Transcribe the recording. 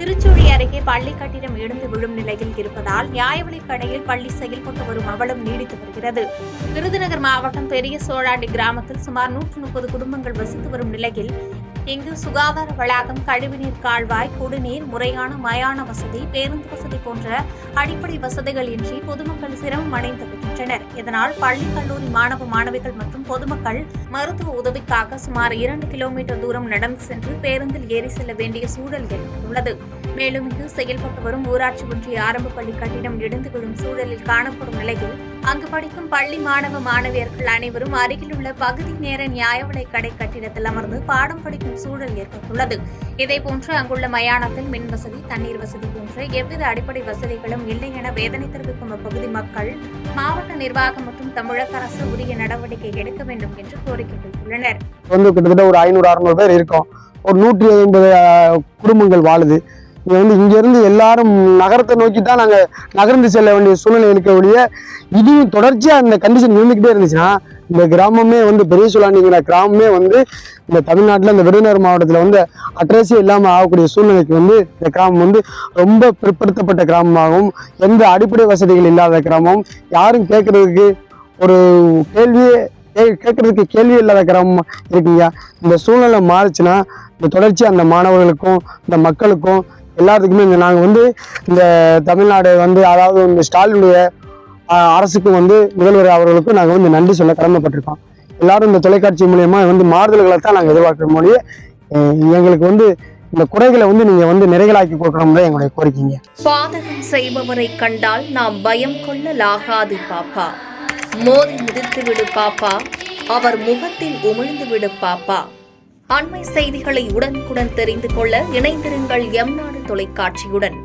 திருச்சுழி அருகே பள்ளி கட்டிடம் இடிந்து விழும் நிலையில் இருப்பதால் நியாய விலைக் கடையில் பள்ளி செயல்பட்டு வரும் அவலம் நீடித்து வருகிறது. விருதுநகர் மாவட்டம் பெரிய சோழாண்டி கிராமத்தில் சுமார் 130 குடும்பங்கள் வசித்து வரும் நிலையில் இங்கு சுகாதார வளாகம், கழிவுநீர் கால்வாய், குடிநீர், முறையான மயான வசதி, பேருந்து வசதி போன்ற அடிப்படை வசதிகள் இன்றி பொதுமக்கள் சிரமம் அடைந்து வருகின்றனர். இதனால் பள்ளி, கல்லூரி மாணவ மாணவிகள் மற்றும் பொதுமக்கள் மருத்துவ உதவிக்காக சுமார் 2 கிலோமீட்டர் தூரம் நடந்து சென்று பேருந்தில் ஏறி செல்ல வேண்டிய சூழல் ஏற்பட்டுள்ளது. மேலும் இங்கு செயல்பட்டு வரும் ஊராட்சி ஒன்றிய ஆரம்ப பள்ளி கட்டிடம் இடிந்து விழும் சூழலில் காணப்படும் நிலையில் அங்கு படிக்கும் பள்ளி மாணவ மாணவியர்கள் அனைவரும் அருகிலுள்ள பகுதி நேர நியாய விலைக் கடை கட்டிடத்தில் அமர்ந்து பாடம் படிக்கும் சூழல் ஏற்பட்டுள்ளது. இதேபோன்று அங்குள்ள மயானத்தில் மின் வசதி, தண்ணீர் வசதி போன்ற எவ்வித அடிப்படை வசதிகளும் இல்லை என வேதனை தெரிவிக்கும் அப்பகுதி மக்கள் மாவட்ட நிர்வாகம் மற்றும் தமிழக அரசு உரிய நடவடிக்கை எடுக்க வேண்டும் என்று கோரிக்கை வைத்துள்ளனர். கிட்டத்தட்ட ஒரு 500-600 பேர் இருக்கும். ஒரு 150 குடும்பங்கள் வாழுது. இங்க இருந்து எல்லாரும் நகரத்தை நோக்கி தான் நாங்க நகர்ந்து செல்ல வேண்டிய சூழ்நிலை இருக்க ஒழிய இதுவும் தொடர்ச்சியா இந்த கண்டிஷன் இருந்துகிட்டே இருந்துச்சுன்னா இந்த கிராமமே பெரிய சோழாண்டிங்கிற கிராமமே இந்த தமிழ்நாட்டில் இந்த விருதுநகர் மாவட்டத்தில் அட்ரஸே இல்லாமல் ஆகக்கூடிய சூழ்நிலைக்கு இந்த கிராமம் ரொம்ப பிற்படுத்தப்பட்ட கிராமமாகவும் எந்த அடிப்படை வசதிகள் இல்லாத கிராமம், யாரும் கேட்கறதுக்கு ஒரு கேள்வி இல்லாத கிராமம் இருக்குங்க. இந்த சூழ்நிலை மாறுச்சுன்னா இந்த தொடர்ச்சி அந்த மாணவர்களுக்கும் இந்த மக்களுக்கும் எல்லாத்துக்குமே நாங்கள் இந்த தமிழ்நாடு அதாவது இந்த ஸ்டாலினுடைய அரசுக்கும் முதல்வர் அவர்களுக்கும் நாங்கள் நன்றி சொல்ல கடமைப்பட்டிருக்கோம். எல்லாரும் இந்த தொலைக்காட்சி மூலியமா மாறுதல்களை தான் நாங்கள் எதிர்பார்க்கிற மொழியே எங்களுக்கு இந்த குறைகளை நீங்க நிறைகளாக்கி கொடுக்கணும் தான் எங்களுடைய கோரிக்கைங்க. பாதகம் செய்பவரை கண்டால் நாம் பயம் கொள்ளலாகாது பாப்பா, மோதி மிதித்து விடு பாப்பா, அவர் முகத்தில் உமிழ்ந்து விடு பாப்பா. அண்மை செய்திகளை உடனுக்குடன் தெரிந்து கொள்ள இணைந்திருங்கள் எம் நாடு தொலைக்காட்சியுடன்.